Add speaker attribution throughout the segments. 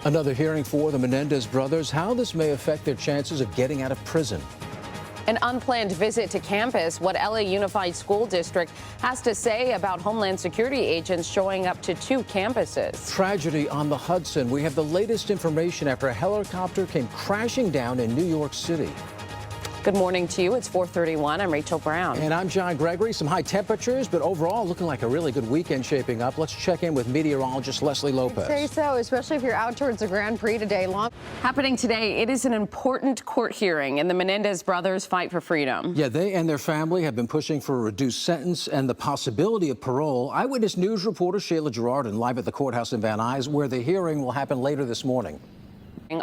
Speaker 1: Another hearing for the Menendez brothers, how this may affect their chances of getting out of prison.
Speaker 2: An unplanned visit to campus, what LA Unified School District has to say about Homeland Security agents showing up to 2 campuses.
Speaker 1: Tragedy on the Hudson. We have the latest information after a helicopter came crashing down in New York City.
Speaker 2: Good morning to you. It's 4:31. I'm Rachel Brown.
Speaker 1: And I'm John Gregory. Some high temperatures, but overall looking like a really good weekend shaping up. Let's check in with meteorologist Leslie Lopez.
Speaker 3: I'd say so, especially if you're out towards the Grand Prix today.
Speaker 2: Happening today, it is an important court hearing in the Menendez brothers' fight for freedom.
Speaker 1: Yeah, they and their family have been pushing for a reduced sentence and the possibility of parole. Eyewitness News reporter Shayla Gerardin live at the courthouse in Van Nuys, where the hearing will happen later this morning.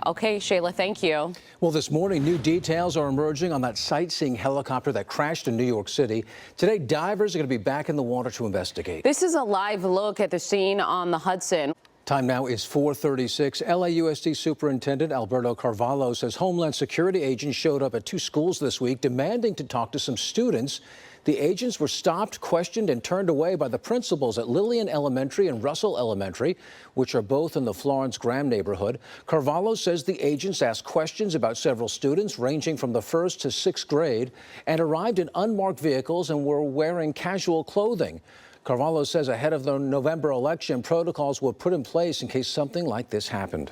Speaker 2: Okay, Shayla, thank you.
Speaker 1: Well, this morning, new details are emerging on that sightseeing helicopter that crashed in New York City. Today, divers are going to be back in the water to investigate.
Speaker 2: This is a live look at the scene on the Hudson.
Speaker 1: Time now is 4:36. LAUSD Superintendent Alberto Carvalho says Homeland Security agents showed up at 2 schools this week demanding to talk to some students. The agents were stopped, questioned, and turned away by the principals at Lillian Elementary and Russell Elementary, which are both in the Florence Graham neighborhood. Carvalho says the agents asked questions about several students ranging from the 1st to 6th grade and arrived in unmarked vehicles and were wearing casual clothing. Carvalho says ahead of the November election, protocols were put in place in case something like this happened.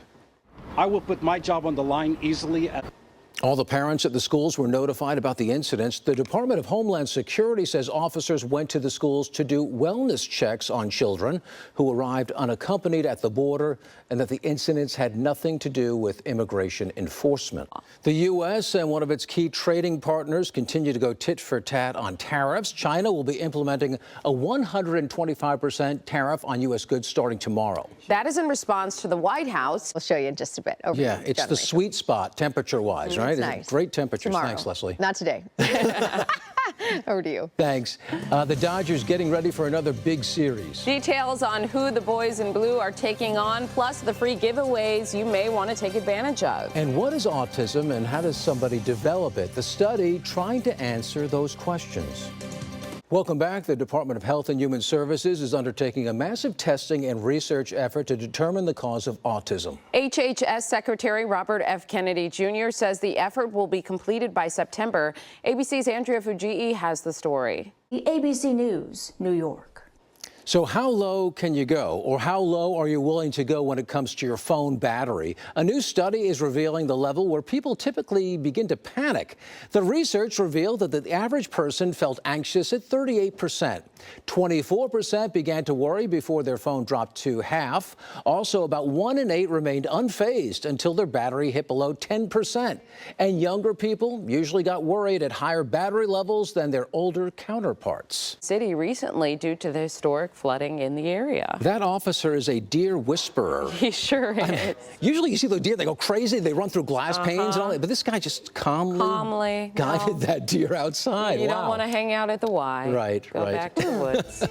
Speaker 4: I will put my job on the line easily.
Speaker 1: All the parents at the schools were notified about the incidents. The Department of Homeland Security says officers went to the schools to do wellness checks on children who arrived unaccompanied at the border, and that the incidents had nothing to do with immigration enforcement. The U.S. and one of its key trading partners continue to go tit for tat on tariffs. China will be implementing a 125% tariff on U.S. goods starting tomorrow.
Speaker 2: That is in response to the White House.
Speaker 3: We'll show you in just a bit.
Speaker 1: Yeah, it's the sweet spot temperature-wise, right?
Speaker 3: It's nice.
Speaker 1: Great temperatures.
Speaker 3: Tomorrow.
Speaker 1: Thanks, Leslie.
Speaker 3: Not today. Over to you.
Speaker 1: Thanks. The Dodgers getting ready for another big series.
Speaker 2: Details on who the boys in blue are taking on, plus the free giveaways you may want to take advantage of.
Speaker 1: And what is autism and how does somebody develop it? The study trying to answer those questions. Welcome back. The Department of Health and Human Services is undertaking a massive testing and research effort to determine the cause of autism.
Speaker 2: HHS Secretary Robert F. Kennedy Jr. says the effort will be completed by September. ABC's Andrea Fujii has the story.
Speaker 5: The ABC News, New York.
Speaker 1: So how low can you go, or how low are you willing to go when it comes to your phone battery? A new study is revealing the level where people typically begin to panic. The research revealed that the average person felt anxious at 38%. 24% began to worry before their phone dropped to half. Also, about 1 in 8 remained unfazed until their battery hit below 10%. And younger people usually got worried at higher battery levels than their older counterparts.
Speaker 2: City recently due to the historic flooding in the area.
Speaker 1: That officer is a deer whisperer.
Speaker 2: He sure is.
Speaker 1: I mean, usually you see the deer, they go crazy, they run through glass panes and all that, but this guy just calmly guided that deer outside.
Speaker 2: You
Speaker 1: Wow.
Speaker 2: don't want to hang out at the Y.
Speaker 1: Right,
Speaker 2: Go back to the woods.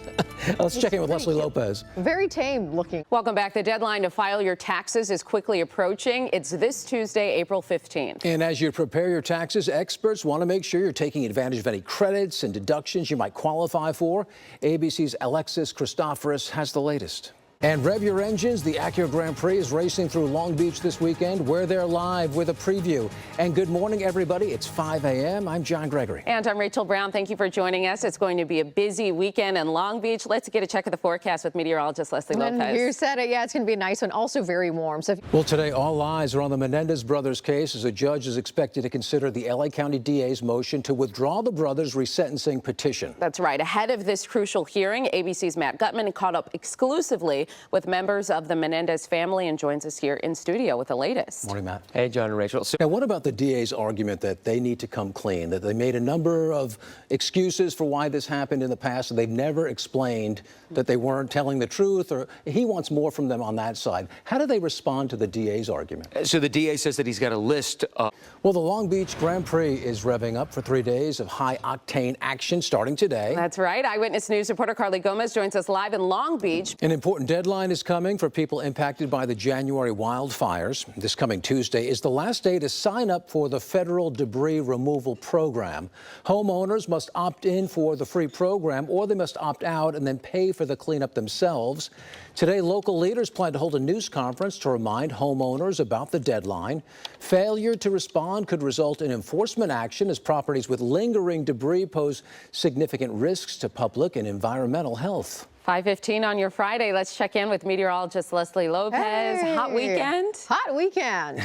Speaker 1: Let's check in with Leslie Lopez.
Speaker 3: Very tame looking.
Speaker 2: Welcome back. The deadline to file your taxes is quickly approaching. It's this Tuesday, April 15th.
Speaker 1: And as you prepare your taxes, experts want to make sure you're taking advantage of any credits and deductions you might qualify for. ABC's Alexis Christoforous has the latest. And rev your engines. The Acura Grand Prix is racing through Long Beach this weekend. We're there live with a preview. And good morning, everybody. It's 5 a.m. I'm John Gregory.
Speaker 2: And I'm Rachel Brown. Thank you for joining us. It's going to be a busy weekend in Long Beach. Let's get a check of the forecast with meteorologist Leslie Lopez.
Speaker 3: You said it. Yeah, it's going to be a nice one. Also very warm. So
Speaker 1: Well, today all eyes are on the Menendez brothers case as a judge is expected to consider the LA County DA's motion to withdraw the brothers' resentencing petition.
Speaker 2: That's right. Ahead of this crucial hearing, ABC's Matt Gutman caught up exclusively with members of the Menendez family and joins us here in studio with the latest.
Speaker 1: Morning, Matt.
Speaker 6: Hey, John and Rachel.
Speaker 1: Now, what about the DA's argument that they need to come clean, that they made a number of excuses for why this happened in the past, and they've never explained that they weren't telling the truth, or he wants more from them on that side? How do they respond to the DA's argument?
Speaker 6: So the DA says that he's got a list of...
Speaker 1: Well, the Long Beach Grand Prix is revving up for 3 days of high-octane action starting today.
Speaker 2: That's right. Eyewitness News reporter Carly Gomez joins us live in Long Beach.
Speaker 1: An important day deadline is coming for people impacted by the January wildfires. This coming Tuesday is the last day to sign up for the federal debris removal program. Homeowners must opt in for the free program, or they must opt out and then pay for the cleanup themselves. Today, local leaders plan to hold a news conference to remind homeowners about the deadline. Failure to respond could result in enforcement action, as properties with lingering debris pose significant risks to public and environmental health.
Speaker 2: 5:15 on your Friday. Let's check in with meteorologist Leslie Lopez.
Speaker 3: Hey.
Speaker 2: Hot weekend?
Speaker 3: Hot weekend.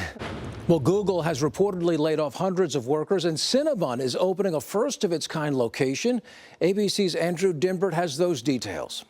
Speaker 1: Well, Google has reportedly laid off hundreds of workers, and Cinnabon is opening a first-of-its-kind location. ABC's Andrew Dimbert has those details.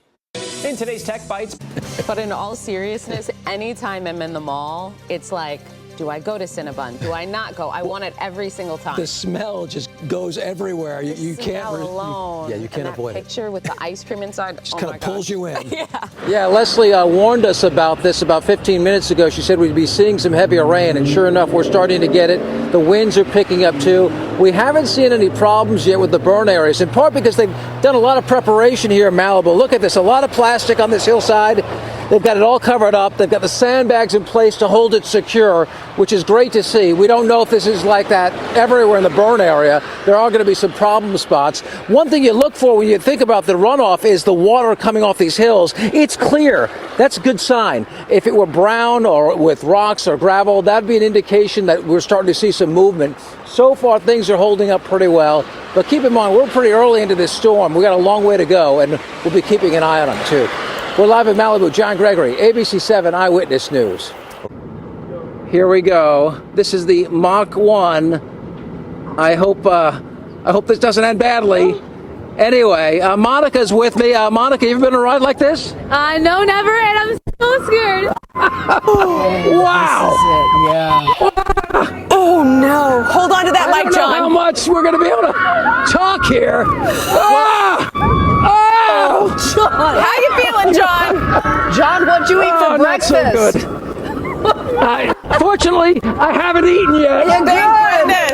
Speaker 7: In today's Tech Bites.
Speaker 2: But in all seriousness, anytime I'm in the mall, it's like, do I go to Cinnabon? Do I not go? I want it every single time.
Speaker 1: The smell just goes everywhere. You can't.
Speaker 2: Alone.
Speaker 1: Yeah, you can't
Speaker 2: and
Speaker 1: avoid
Speaker 2: that
Speaker 1: it.
Speaker 2: picture with the ice cream inside.
Speaker 1: Just
Speaker 2: oh
Speaker 1: kind
Speaker 2: my
Speaker 1: of pulls
Speaker 2: gosh.
Speaker 1: you in.
Speaker 2: Yeah.
Speaker 1: Yeah, Leslie warned us about this about 15 minutes ago. She said we'd be seeing some heavier rain, and sure enough, we're starting to get it. The winds are picking up too. We haven't seen any problems yet with the burn areas, in part because they've done a lot of preparation here in Malibu. Look at this, a lot of plastic on this hillside. They've got it all covered up. They've got the sandbags in place to hold it secure, which is great to see. We don't know if this is like that everywhere in the burn area. There are going to be some problem spots. One thing you look for when you think about the runoff is the water coming off these hills. It's clear. That's a good sign. If it were brown or with rocks or gravel, that'd be an indication that we're starting to see some movement. So far, things are holding up pretty well. But keep in mind, we're pretty early into this storm. We got a long way to go, and we'll be keeping an eye on them, too. We're live in Malibu. John Gregory, ABC 7 Eyewitness News. Here we go. This is the Mach 1. I hope this doesn't end badly. Anyway, Monica's with me. Monica, you ever been on a ride like this?
Speaker 8: No, never, and I'm so scared.
Speaker 1: Wow!
Speaker 9: Oh no! Hold on to that
Speaker 1: I
Speaker 9: mic,
Speaker 1: don't know how
Speaker 9: John.
Speaker 1: much we're going to be able to talk here. Ah! Oh!
Speaker 9: John, how you feeling, John?
Speaker 3: John, what'd you eat for breakfast?
Speaker 1: Not so good. Fortunately, I haven't eaten yet.
Speaker 9: Thank goodness.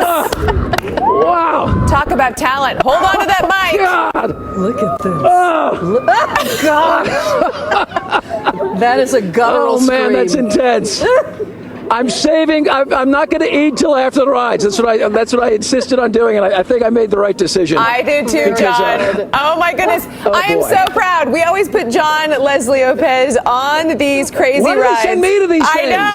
Speaker 1: Wow!
Speaker 9: Talk about talent. Hold on to that mic.
Speaker 1: God!
Speaker 3: Look at this.
Speaker 1: Oh,
Speaker 3: God. That is a guttural
Speaker 1: oh man,
Speaker 3: scream.
Speaker 1: that's intense. I'm saving. I'm not going to eat till after the rides. That's what I insisted on doing, and I think I made the right decision.
Speaker 9: I do too, John. Oh my goodness. I am
Speaker 1: boy.
Speaker 9: so proud. We always put John Leslie Lopez on these crazy
Speaker 1: Why do they
Speaker 9: rides.
Speaker 1: send me to these
Speaker 9: I
Speaker 1: things?
Speaker 9: know.